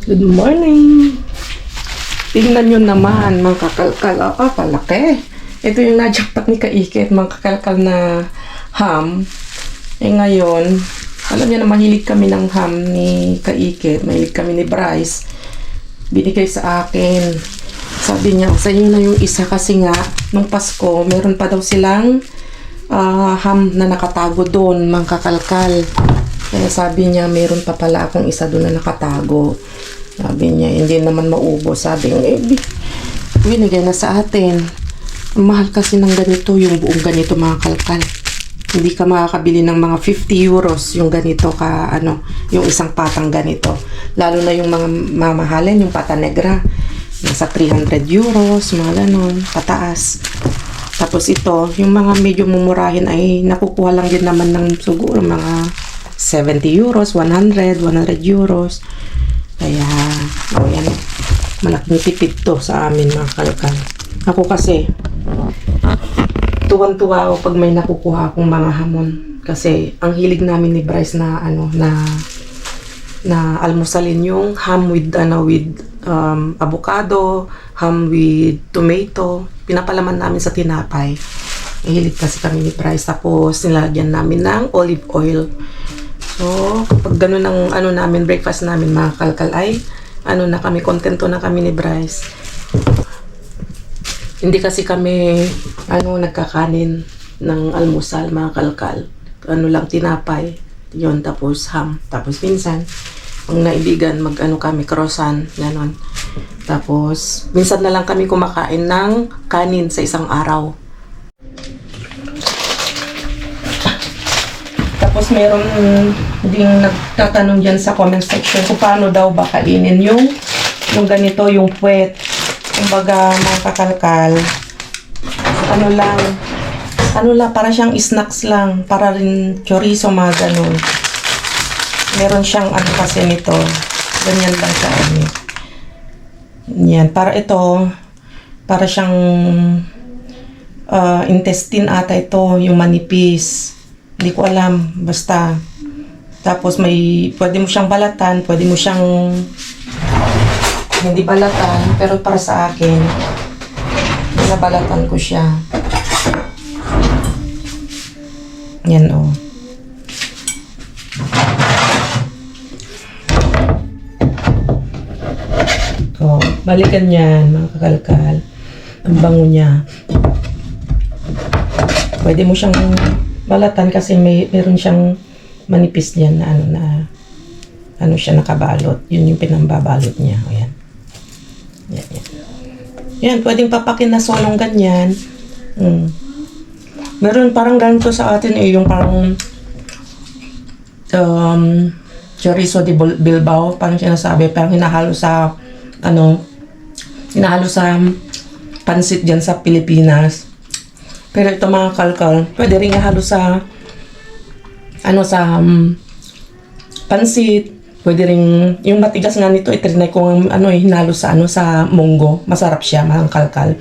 Good morning! Tingnan nyo naman, mga kakalkal. Kalaki. Ito yung na-jackpot ni Kaikit, mga kakalkal na ham. Ngayon, alam niya na mahilig kami ng ham ni Kaikit. Mahilig kami ni Bryce. Binigay sa akin. Sabi niya, sa inyo na yung isa kasi nga, nung Pasko, meron pa daw silang ham na nakatago doon, mga kakalkal. Kaya sabi niya, meron pa pala akong isa doon na nakatago. Sabi niya, hindi naman maubos. Sabi niya, binigay na sa atin. Ang mahal kasi ng ganito, yung buong ganito, mga kalkal. Hindi ka makakabili ng mga 50 euros yung ganito yung isang patang ganito. Lalo na yung mga mamahalin, yung pata negra. Nasa 300 euros, mga ganon, pataas. Tapos ito, yung mga medyo mumurahin ay nakukuha lang din naman ng siguro mga 70 euros, 100 euros. Kaya, yan. Malaking tipid to sa amin, mga kalkal. Ako kasi, tuwan-tuwa ako pag may nakukuha akong mga hamon. Kasi, ang hilig namin ni Bryce na, na almusalin yung ham with avocado, ham with tomato. Pinapalaman namin sa tinapay. Hilig kasi kami ni Bryce. Tapos, nilagyan namin ng olive oil. So, kapag gano'n ang namin, breakfast namin, mga kalkal, ay na kami, kontento na kami ni Bryce. Hindi kasi kami nagkakanin ng almusal, mga kalkal. Lang, tinapay, yon, tapos ham. Tapos minsan, ang naibigan, kami, croissant, gano'n. Tapos, minsan na lang kami kumakain ng kanin sa isang araw. Tapos meron ding nagtatanong dyan sa comment section kung paano daw ba kainin yung ganito, yung puwet. Kumbaga, mga kakalkal, para siyang snacks lang, para rin chorizo, mga ganun. Meron siyang kasi nito, ganyan lang siya. Yan, para siyang intestine ata ito, yung manipis. Hindi ko alam, basta. Tapos pwede mo siyang balatan, pwede mo siyang hindi balatan, pero para sa akin, binabalatan ko siya. Yan o. So, balikan yan, mga kakalkal. Ang bango niya. Pwede mo siyang balatan kasi meron siyang manipis niyan na siya nakabalot. Yun yung pinambabalot niya. Ayan. Yan. Yan, pwedeng papakin na solong ganyan. Meron parang ganito sa atin yung parang chorizo de Bilbao, parang sinasabi, parang hinahalo sa pansit dyan sa Pilipinas. Pero ito, mga kalkal, pwede rin ihalo sa pansit. Pwede rin, yung matigas nga nito, itrinay ko hinalo sa munggo. Masarap siya, mga kalkal.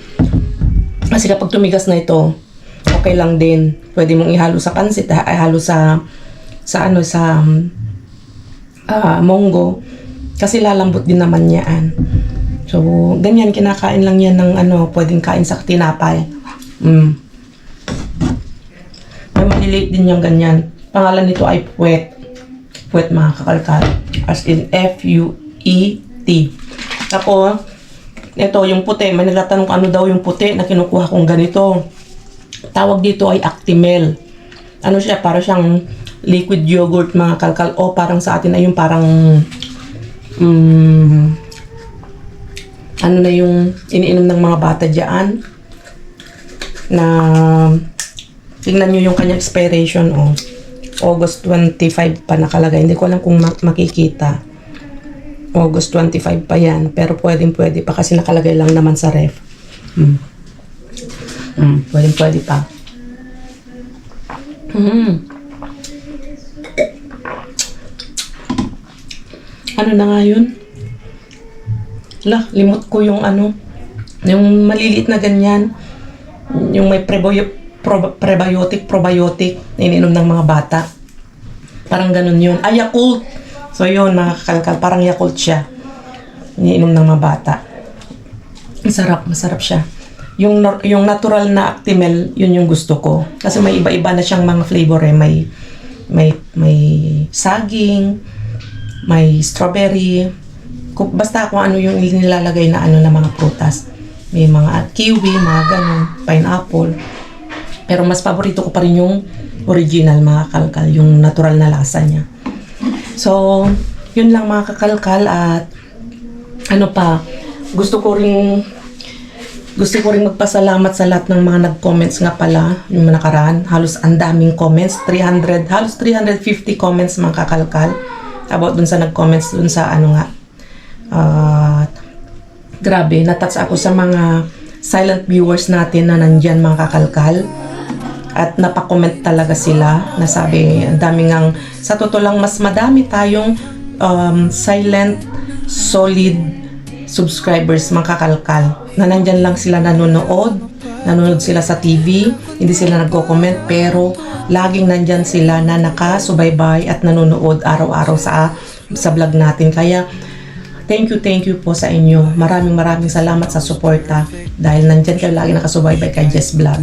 Kasi kapag tumigas na ito, okay lang din. Pwede mong ihalo sa pansit, ihalo sa munggo. Kasi lalambot din naman yan. So, ganyan, kinakain lang yan ng pwedeng kain sa tinapay. May maliliit din yung ganyan. Pangalan nito ay puwet. Puwet, mga kakalkal. As in F-U-E-T. Tapos, ito yung puti. May nagtatanong ano daw yung puti na kinukuha kong ganito. Tawag dito ay Actimel. Siya? Para siyang liquid yogurt, mga kalkal. O parang sa atin ay yung parang yung iniinom ng mga bata dyan. Na tingnan nyo yung kanyang expiration, August 25 pa nakalagay. Hindi ko alam kung makikita. August 25 pa yan. Pero pwede pa kasi nakalagay lang naman sa ref. Pwede pa. Ano na nga yun? Limot ko yung yung maliliit na ganyan. Yung may probiotic, iniinom ng mga bata. Parang ganun yun. Yakult! So yun, mga kakalkal, parang Yakult siya. iniinom ng mga bata. Masarap siya. Yung natural na Actimel, yun yung gusto ko. Kasi may iba-iba na siyang mga flavor eh. May saging, may strawberry, basta kung ano yung nilalagay na ano na mga prutas. May mga kiwi, mga ganun, pineapple. Pero mas paborito ko pa rin yung original, mga kakalkal, yung natural na lasa niya. So, yun lang mga kakalkal. At ano pa, gusto ko ring magpasalamat sa lahat ng mga nag-comments nga pala yung nakaraan. Halos ang daming comments, halos 350 comments mga kakalkal about dun sa nag-comments dun sa ano nga. Grabe, natouch ako sa mga silent viewers natin na nandyan mga kakalkal. At napakomment talaga sila. Nasabi, ang dami ngang, sa totoo lang, mas madami tayong silent, solid subscribers mga kakalkal. Na nandyan lang sila nanonood sila sa TV, hindi sila nagko-comment, pero laging nandyan sila na nakasubaybay at nanonood araw-araw sa vlog natin. Kaya, thank you po sa inyo. Maraming salamat sa suporta dahil nandyan kayo lagi nakasubaybay kay Jess Vlog.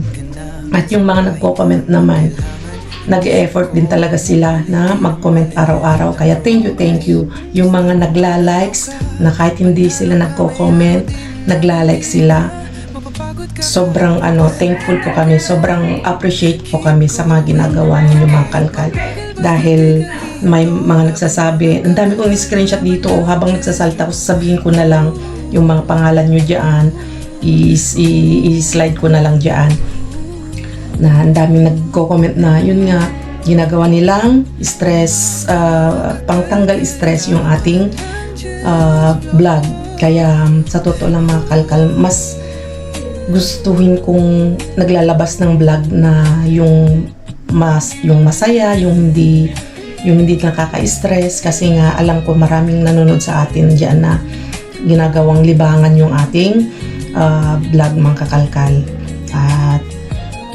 At yung mga nagko-comment naman, nag-e-effort din talaga sila na mag-comment araw-araw. Kaya thank you. Yung mga nagla-likes, na kahit hindi sila nagko-comment, nagla-like sila. Sobrang thankful po kami. Sobrang appreciate po kami sa mga ginagawa ninyo mga kalkal. Dahil may mga nagsasabi, ang dami kong screenshot dito, habang nagsasalita ko, sasabihin ko na lang yung mga pangalan nyo dyan, i-slide ko na lang dyan. Na ang daming nagko-comment na yun nga, ginagawa nilang stress, pangtanggal stress yung ating vlog. Kaya sa totoo lang mga kalkal, mas gustuhin kong naglalabas ng vlog na yung masaya, yung hindi nakaka-stress, kasi nga alam ko maraming nanonood sa atin diyan na ginagawang libangan yung ating vlog mga kakalkal. At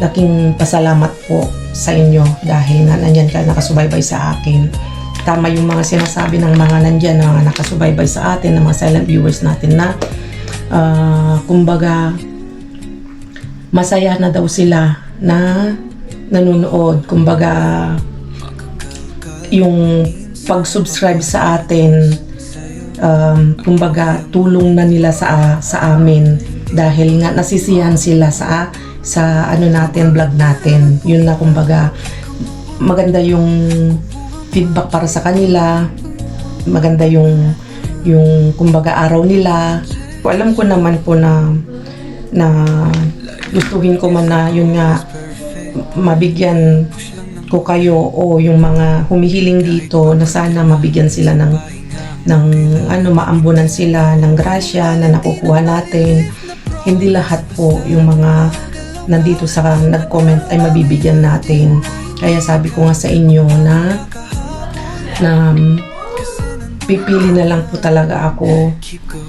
laking pasalamat po sa inyo dahil nga nandyan kayo nakasubaybay sa akin. Tama yung mga sinasabi ng mga nandyan na mga nakasubaybay sa atin, ng mga silent viewers natin na kumbaga masaya na daw sila na nanonood. Kumbaga yung pag-subscribe sa atin, kumbaga tulong na nila sa amin dahil nga nasisiyahan sila sa natin, vlog natin. Yun na kumbaga maganda yung feedback para sa kanila, maganda yung kumbaga araw nila. Alam ko naman po na gustuhin ko man na yun nga mabigyan ko kayo o yung mga humihiling dito na sana mabigyan sila ng maambunan sila ng grasya na nakukuha natin. Hindi lahat po yung mga nandito sa nag-comment ay mabibigyan natin. Kaya sabi ko nga sa inyo na pipili na lang po talaga ako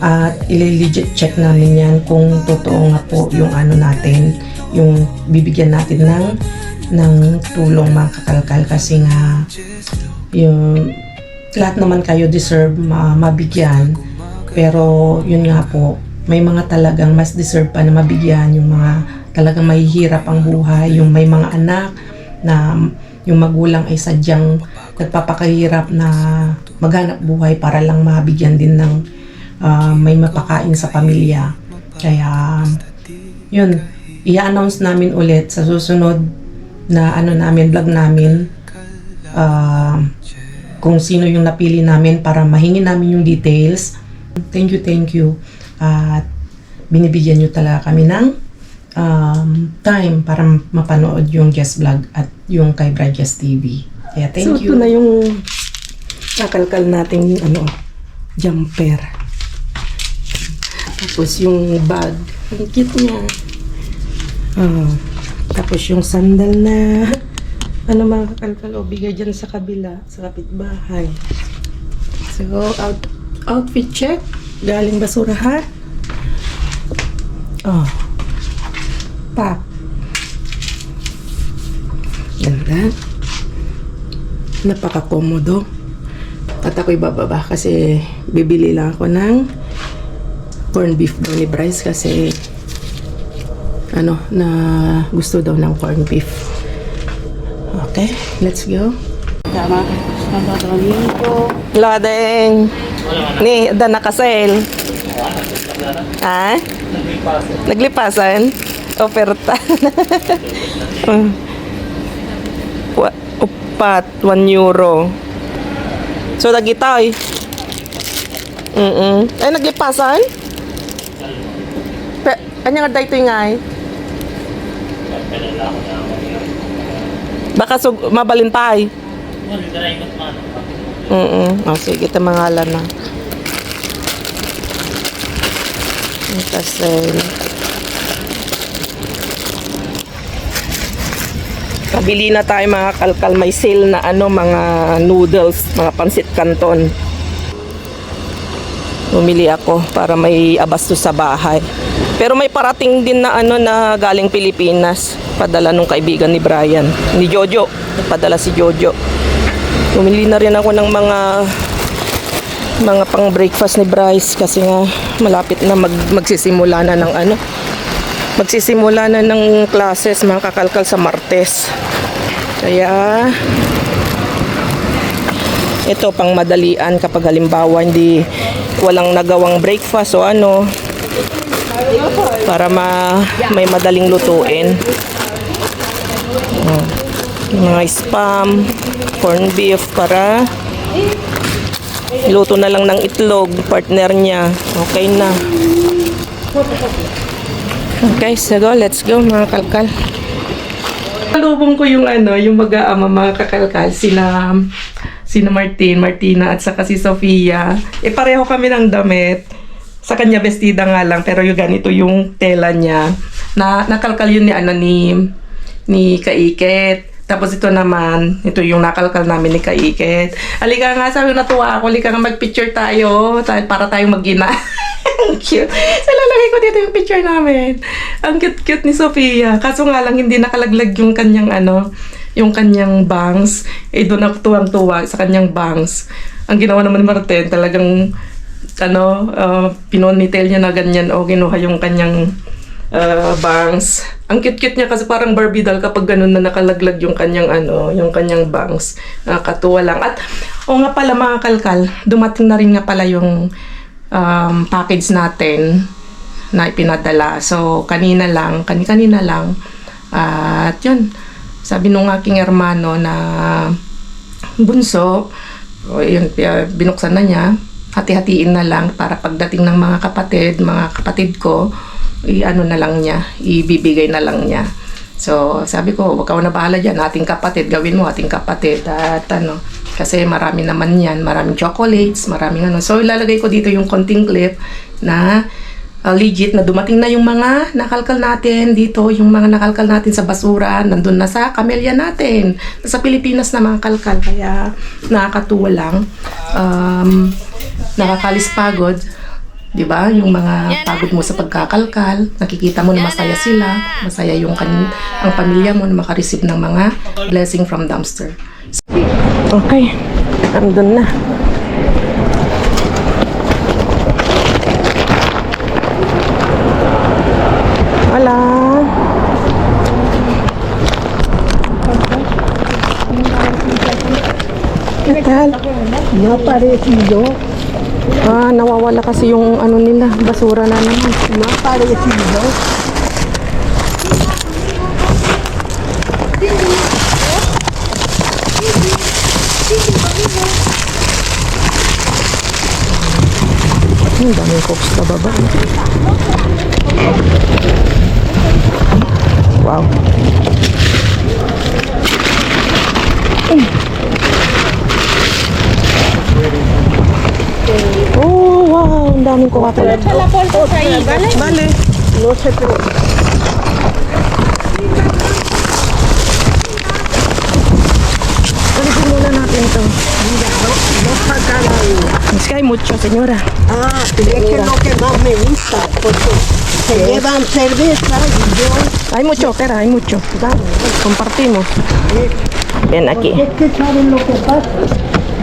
at i-legit check namin yan kung totoo nga po yung natin, yung bibigyan natin ng tulong mga kakalkal, kasi nga yung lahat naman kayo deserve mabigyan, pero yun nga po, may mga talagang mas deserve pa na mabigyan, yung mga talagang mahihirap ang buhay, yung may mga anak na yung magulang ay sadyang nagpapakahirap na maghanap buhay para lang mabigyan din ng may mapakain sa pamilya. Kaya yun, i-announce namin ulit sa susunod na vlog namin, kung sino yung napili namin para mahingi namin yung details. Thank you. At binibigyan nyo talaga kami ng time para mapanood yung Jess Vlog at yung kay Brad Jess TV. Kaya thank you. So, ito na yung kakalkal nating jumper. Tapos yung bag. Ang cute niya. Tapos yung sandal na mga kakalkal, bigay dyan sa kabila, sa kapitbahay. So, outfit check. Galing basurahan. Pack. Ganda. Napaka-komodo. At ako'y bababa kasi bibili lang ako ng corn beef daw ni Bryce kasi ano, na gusto daw ng corn beef. Okay, let's go. Tama. Nandodolin ko. Ladeng. Ni, da nakasale. Ha? Naglipasan? Oferta. Upat, 1 euro. So, dagitoy. Ay, naglipasan? Ano nga dahito yung ngay? Baka mabalintay. Oh, sige, ito mangalan na. Kasi pabili na tayo mga kalkal, may sale na ano, mga noodles, mga pansit canton. Bumili ako para may abastos sa bahay. Pero may parating din na ano na galing Pilipinas. Padala nung kaibigan ni Brian, ni Jojo. Padala si Jojo. Bumili na rin ako ng mga pang breakfast ni Bryce kasi nga malapit na magsisimula na ng ano. Magsisimula na ng classes mga kakalkal sa Martes. Kaya ito pang madalian kapag halimbawa hindi walang nagawang breakfast o ano para may madaling lutuin. Mga spam, corn beef para luto na lang ng itlog, partner niya. Okay na. Okay, so let's go mga kalkal. Kalubong ko yung ano, yung mag-aama mga kakalkal, sina Martina at saka si Sofia. Pareho kami ng damit. Sa kanya bestida nga lang, pero yung ganito yung tela niya. Nakalkal yun ni Kaiket. Tapos ito naman, ito yung nakalkal namin ni Kaiket. Halika nga, sabi natuwa ako, halika nga mag-picture tayo para tayong mag-ina. Ang cute. Nalalagay ko dito yung picture namin. Ang cute-cute ni Sofia. Kaso nga lang, hindi nakalaglag yung kanyang yung kanyang bangs. Doon ako tuwang-tuwa sa kanyang bangs. Ang ginawa naman ni Martin, talagang pinonytail niya na ganyan o kinuha yung kanyang bangs. Ang cute-cute niya kasi parang Barbie doll kapag ganun na nakalaglag yung kanyang yung kanyang bangs. Nakakatuwa lang. At nga pala mga kalkal, dumating na rin nga pala yung package natin na ipinadala. So kanina lang. At yun, sabi nung aking hermano na bunso, yun, binuksan na niya. Hati-hatiin na lang para pagdating ng mga kapatid ko, na lang niya, ibibigay na lang niya. So, sabi ko, wag ka na bahala dyan, ating kapatid, gawin mo ating kapatid. At kasi marami naman yan, maraming chocolates, maraming So, ilalagay ko dito yung konting clip na legit na dumating na yung mga nakalkal natin dito, yung mga nakalkal natin sa basura, nandun na sa Camellia natin, sa Pilipinas na mga kalkal. Kaya, nakakatuwa lang. Nakakalis pagod. 'Di ba? Yung mga pagod mo sa pagkakalkal, nakikita mo na masaya sila, masaya yung ang pamilya mo na makareceive ng mga blessing from dumpster. Okay, andun na. Hola. ¿Qué tal? No parecido. Nawawala kasi yung nila, basura na naman. No parecido. Ang daming cooks sa baba. Wow. Oh, wow. Ang daming Coca-Cola. Vale. No sé, pero Alisin muna natin ito. no saca la vida. Es que hay mucho, señora. Es que lo que más me gusta, porque se llevan cerveza y yo... Hay mucho, Tera, hay mucho. Compartimos. Ven aquí. Es que saben lo que pasa,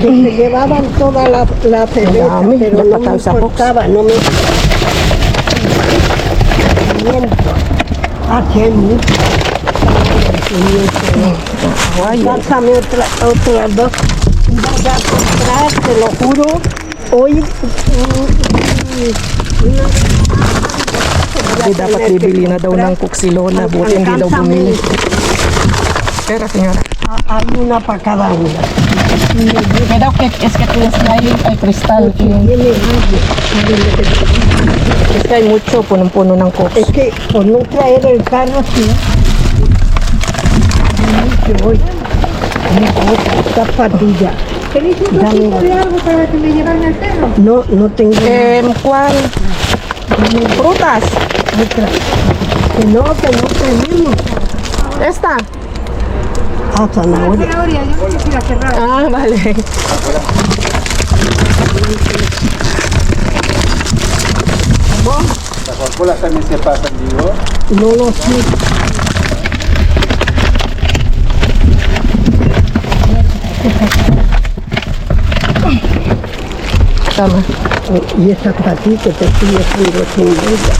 que se llevaban toda la cerveza, Dami, pero no me napatay sa box. importaba, no me... mantenimiento. Aquí hay mucho mantenimiento. Ay, Pásame otras dos. Voy a comprar, te lo juro, hoy Hindi dapat bibili na daw ng cook si Lola. Buti hindi daw bumili. Pero, señora. Hay una para cada una. Me daw es que tienes ay cristal. Tiene nadie. Es que hay mucho, punong-puno ng cook. Es que por no traer el carro así, mucho hoy. Esta patilla. ¿Tenéis un trocito de algo para que me lleven al perro? No tengo ¿Cuál? Frutas. otra. Que no tenemos. Esta. Ah, zanahoria. Zanahoria, yo no sé si la cerrada. Ah, vale. Las Coca-Cola también se pasan, digo. No lo sé. Tama. Y esta para ti que te estoy haciendo sin duda.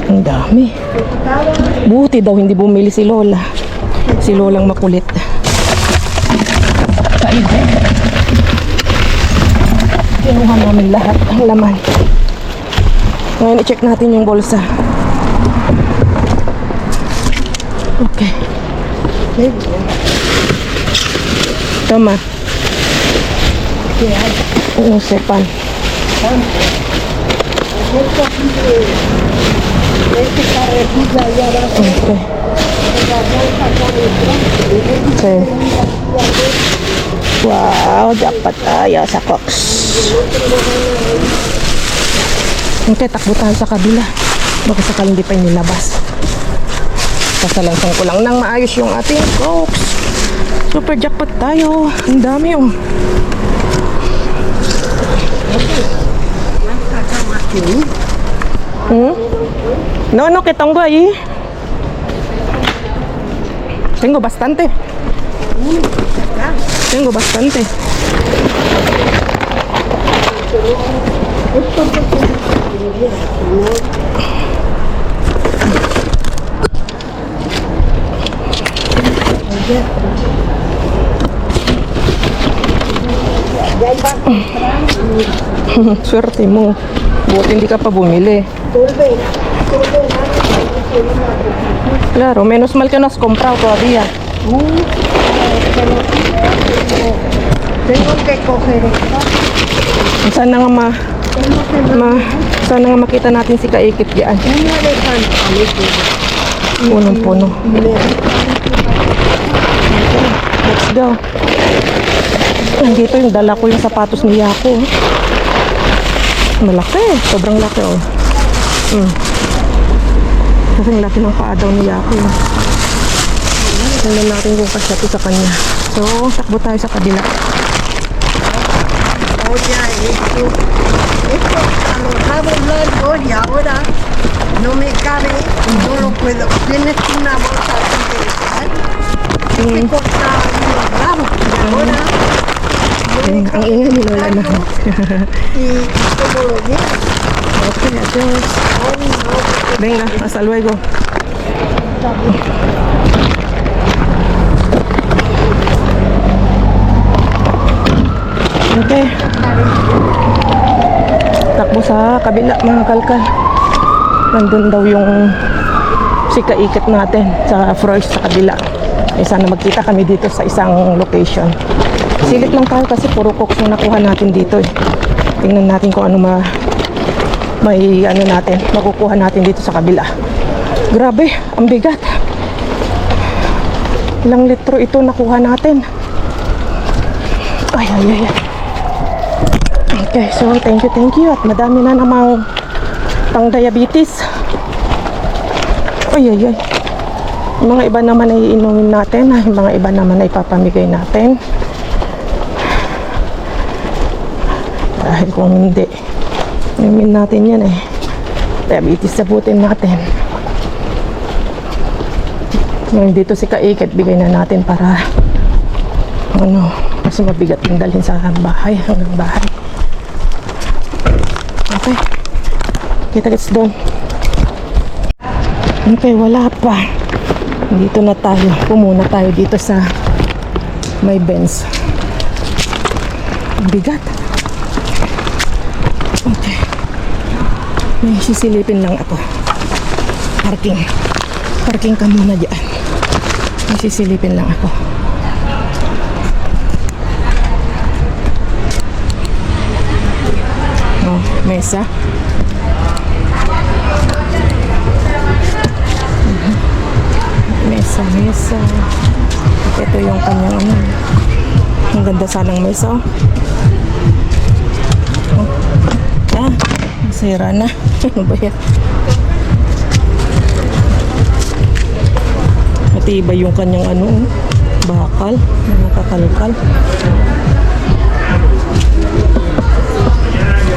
Ang dami. Buti daw hindi bumili si Lola. Si Lolang makulit. Kinuha namin lahat ang laman. Ngayon i-check natin yung bulsa. Okay. Tama. Ano sepan? Okay. Okay. Wow, dapat tayo sa Cox. Okay, takbo tayo sa kabila. Baka sakali hindi pa inilabas. Kasalansang ko lang nang maayos yung ating Cox. Super jackpot tayo. Ang dami oh. No, que tengo ahí. Tengo bastante. Tengo bastante. Swerte mo. Buti hindi ka pa bumili. Claro, menos mal que no has comprado todavía. Tengo que coger esta. Sana nga sana nga makita natin si Kaikip diyan. Una de pantalones. Punong-puno. Let's go. Nandito yung dala ko yung sapatos ni Yako. Malaki. Sobrang laki oh. Kasi ang laki ng paa daw ni Yako. Tingnan natin kung kasya ito sa kanya. So, takbo tayo sa kabila. Oye, esto a los rabos largos y ahora no me cabe y no lo puedo. Tienes una bolsa así de metal. Se cortaba los rabos y ahora Ang ingay ni Lola na. y como lo llevo. Okay, adios. Venga, hasta luego. Okay. Takbo sa kabila mga kalkal. Nandun daw yung sika-ikit natin sa Froys sa kabila. Eh, sana magkita kami dito sa isang location. Silip lang tayo kasi puro cooks yung nakuha natin dito eh. Tingnan natin kung ano may ano natin, makukuha natin dito sa kabila. Grabe, ang bigat. Ilang litro ito nakuha natin. Ay. Okay, so thank you. At madami na namang pang diabetes. Ay. Yung mga iba naman ay inumin natin. Yung mga iba naman ay papamigay natin. Dahil kung hindi, inumin natin yan eh. Diabetes sabutin natin. Ngayon dito si Kaiket, bigay na natin para ano, Kasi mabigat yung dalhin sa bahay, hanggang bahay. Okay. Kita-kits doon. Okay, wala pa. Dito na tayo. Pumuna tayo dito sa may Benz. Bigat. Okay. May sisilipin lang ako. Parking. Parking ka muna dyan. May sisilipin lang ako. Oh, mesa. Mesa. Ito yung kanyang ano. Ang ganda sanang mesa. Oh. Masira na. Ano ba yan? Matibay yung kanyang ano, bakal. Nakakalkal.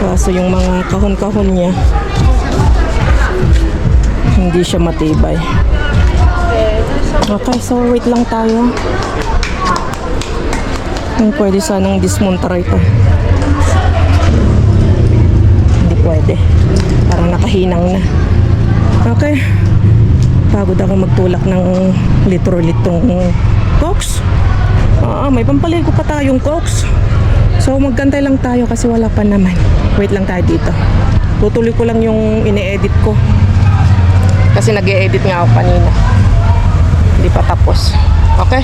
Kaso yung mga kahon-kahon niya, hindi siya matibay. Okay, so wait lang tayo. Pwede sanang dismontar ito. Hindi pwede. Parang nakahinang na. Okay. Pagod ako magtulak ng litro-litrong Cokes. May pampaligo pa tayong Cokes. So magkantay lang tayo kasi wala pa naman. Wait lang tayo dito. Tutuloy ko lang yung ine-edit ko. Kasi nag-e-edit nga ako kanina. Hindi pa tapos. Okay?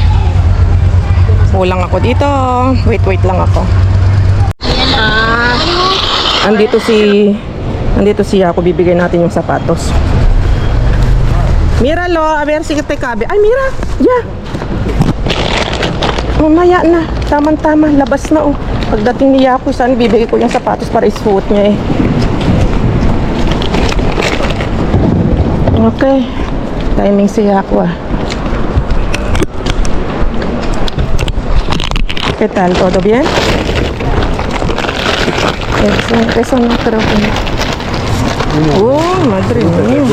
Kulang ako dito. Wait lang ako. Andito si ako. Bibigay natin yung sapatos. Mira lo, a ver si te cabe. Ay, mira. Yeah. Mamaya na. Tama-tama. Labas na oh. Pagdating ni Yaku, saan bibigay ko yung sapatos para isuot niya eh. Okay. Timing si Yaku ah. ¿Qué tal? ¿Todo bien? Eso no creo que no. Madre mía.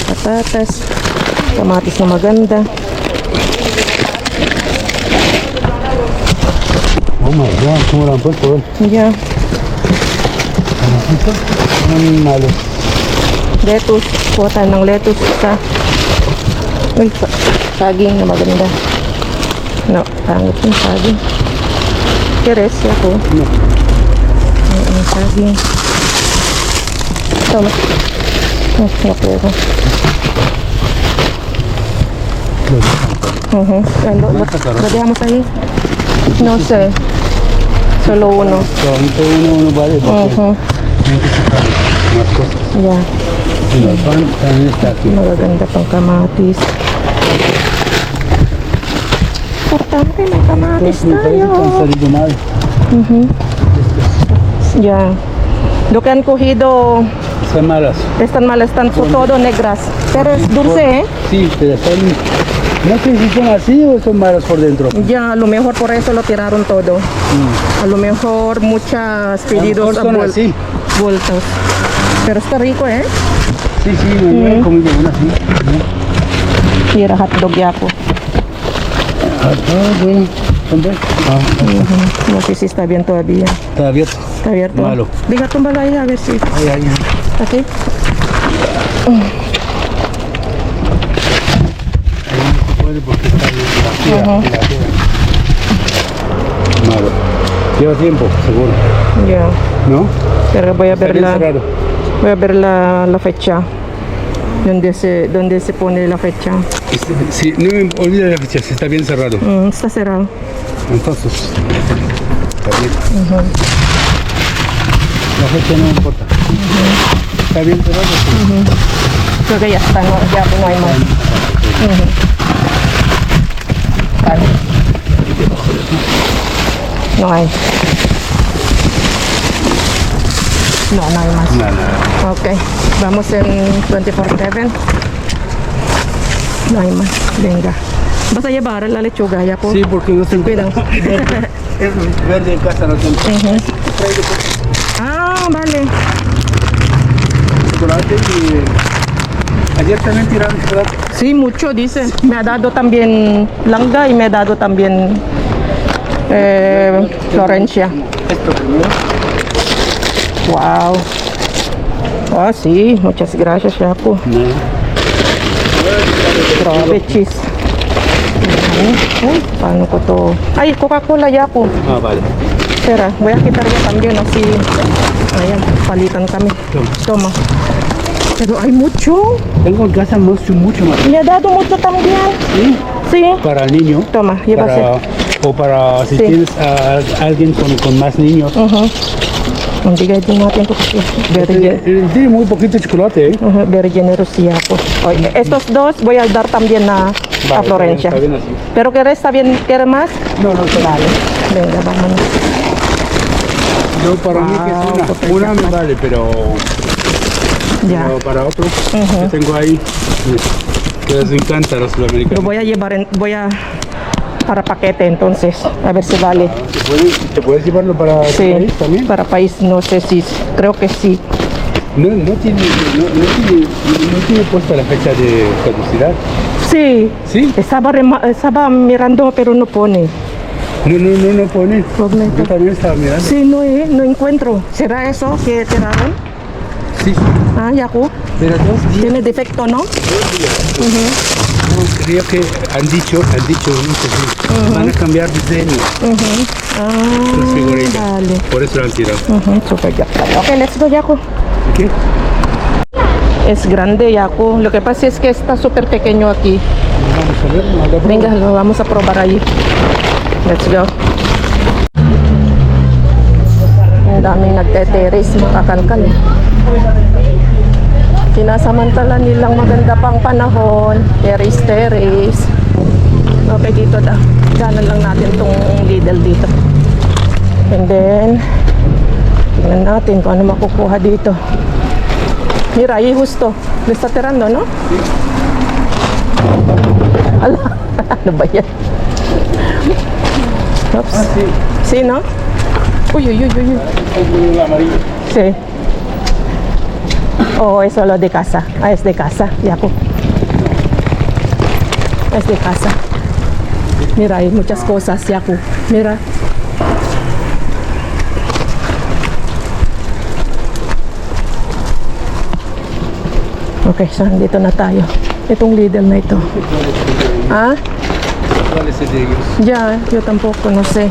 Patatas. Kamatis na maganda. Oh my God, ¿cómo lo han puesto? Yeah. Malo. Lettuce. Kuha tayo ng lettuce sa... Uy, saging na maganda. No, pangit yung saging. Keres, ako. No. Saging. Toma. No quiero. ¿Lo dejamos ahí? No sé. Solo uno. Uno vale. Más cosas. Ya. Y el pan también está aquí. Magaganda pang kamatis. Importante, may kamatis Me parece que han tayo. salido mal. Ya. Lo que han cogido Están malas. están mal, están todo negras. Pero es dulce, ¿eh? Sí, pero están... No sé si son así o son malas por dentro. Ya, a lo mejor por eso lo tiraron todo. A lo mejor muchos pedidos son así. vueltos. Pero está rico, ¿eh? Sí, me he comido una así. Mira, hotdog yapo. Bueno, ¿dónde? No sé si está bien todavía. Está abierto. Está abierto. Malo. Diga, túmbala ahí a ver si. Ahí. Aquí. Puede porque está bien la tierra. Malo. Lleva tiempo, seguro. Ya. ¿No? Pero voy a ver Está bien cerrado. voy a ver la fecha. ¿Dónde se pone la fecha? Sí, no me olvide la fecha, si está bien cerrado. Está cerrado. Entonces, está bien. La fecha no importa. Está bien cerrado. Creo que ya está, no hay más. Vale. No hay. No hay más. Nada. Ok, vamos en 24/7. No hay más. Venga. ¿Vas a llevar la lechuga ya por? Sí, porque no tengo. Cuidado. Es verde en casa, no tengo. Ah, vale. Chocolate y ayer también tiraron chocolate. Sí, mucho, dice. Me ha dado también Langa y me ha dado también Florencia. Esto primero. Wow. Ah, sí, muchas gracias, Yaku. No. Grabe, cheese. Ay, paano ko to? Ay, Coca-Cola, Yaku. Ah, vale. Espera, voy a quitar yo también, así. Ayan, palitan kami. Toma. Pero hay mucho. Tengo en casa mucho más. Me ha dado mucho también. ¿Sí? Sí. Para el niño. Toma, llévase. O para si Sí. tienes a alguien con más niños. Hindi din natin ito kasi Tiene muy poquito chocolate, ¿eh? very generous siya po. Oye, estos dos voy a dar también a Vale, Florencia. está bien así. Pero ¿quieres también quieres más? No, no, Vale. Venga, vámonos. no para mí que es una me vale, pero Ya. para otros que tengo ahí que les encanta a los Lo sudamericanos. voy a llevar para paquete entonces, a ver si vale. ¿Te puedes llevarlo para tu Sí, país también? para país no sé si, creo que sí. No tiene puesta la fecha de caducidad. Sí. ¿Sí? Estaba mirando pero no pone. No pone. Problema. Yo también estaba mirando. Sí, no encuentro. ¿Será eso que tiraron? Sí, Ah, Yaku. pero 2 días. Tiene defecto, ¿no? No, creo que han dicho, no sé si van a cambiar diseño. Los figuritas. Vale. Por eso lo han tirado. Super ya. Ok, let's go, Yaku. ¿Qué? Es grande, Yaku. Lo que pasa es que está súper pequeño aquí. Vamos a ver, vamos a ver. Venga, lo vamos a probar ahí. Let's go. Ang daming nagte-terrace, makakalkal. Sinasamantala nilang maganda pang panahon. Terrace. Okay, dito da. Ganan lang natin tong Lidl dito. And then, tingnan natin kung ano makukuha dito. Mira, ahí justo. Le está tirando, ¿no? Ala, ano ba yan? Oops. Sí, ¿no? Uy. El amarillo. Sí. Oh, es solo de casa. Ah, es de casa, Yaku. Es de casa. Mira, hay muchas cosas, Yaku. Mira. Okay, so dito na tayo. Itong Lidl na ito. Ah? ¿Cuál es el de ellos? Ya, yo tampoco, no sé.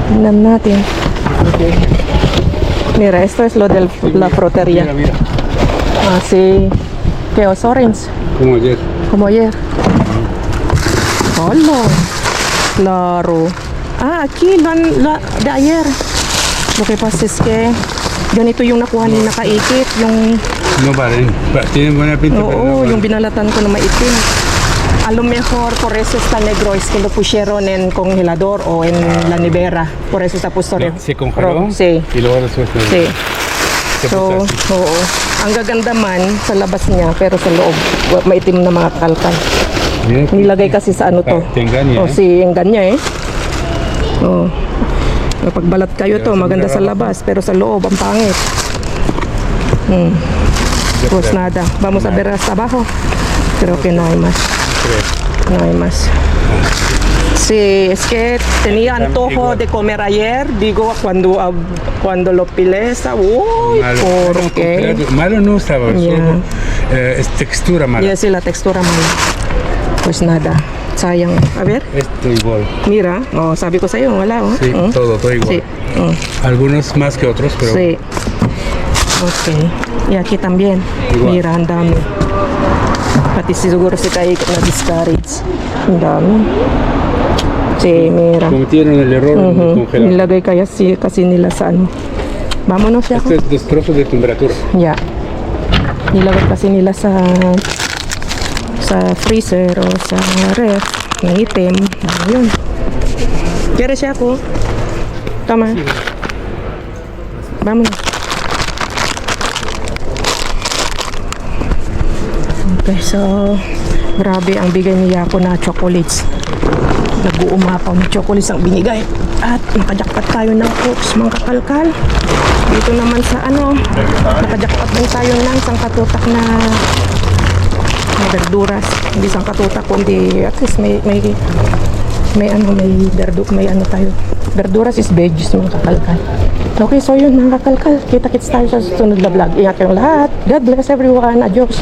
Tingnan natin. Mira, esto es lo de la frutería. Mira. Ah, sí. ¿Qué es orange? Como ayer. Como ayer. Hola. Claro. Ah, aquí lo de ayer. Lo que pasa es que ganito yung nakuha ni nakaikit. Yung, No valen. Tienen buena pinta, pero no oo, valen. yung binalatan ko na maitim. A lo mejor por eso está negro, es que lo pusieron en congelador o en la nevera. Por eso está puesto No, se congeló Sí. y luego después Sí. se So, puso así. oo. Ang gaganda man sa labas niya, pero sa loob, maitim na mga kalkal. Mira, Nilagay kasi sa ano to. Te engaña, Oh, eh. si engaña eh. Oh. Pagbalat kayo to, maganda sa labas, pero sa loob, ang pangit. Pues nada, vamos a ver hasta abajo. Creo que no hay más. No hay más. Sí, es que tenía antojo de comer ayer, digo, cuando lo pilé, uy, ¿por qué? Malo no estaba, Ya. solo es textura mala. Y así la textura mala. Pues nada, sayang. A ver, Esto igual. mira, oh, sabi ko sa'yo, wala oh. Sí, todo igual. Sí. Algunos más que otros, pero Sí. Ok. Y aquí también. Igual. Mira, ang dami. Pati siguro si Kai na discourage. Ang dami. Sí, mira. cometieron el error de congelar. Nilagay kasi nila sa ano. Vámonos ya. Este es destrozo de temperatura. Ya. Nilagay kasi nila sa freezer o sa ref na itim. Ayun. ¿Quieres siya ako? Tama. Vámonos. Okay, so grabe ang bigay niya ako na chocolates. Nag-uumapaw na chocolates ang binigay. At nakajakpat tayo ng Cokes, mga kakalkal. Dito naman sa ano, nakajakpat din tayo ng sangkatutak na verduras. Hindi sangkatutak, kundi at least may ano tayo. Verduras is veggies, mga kakalkal. Okay, so yun mga kakalkal. Kita-kits tayo sa susunod na vlog. Ingat kayong lahat. God bless everyone. Adios.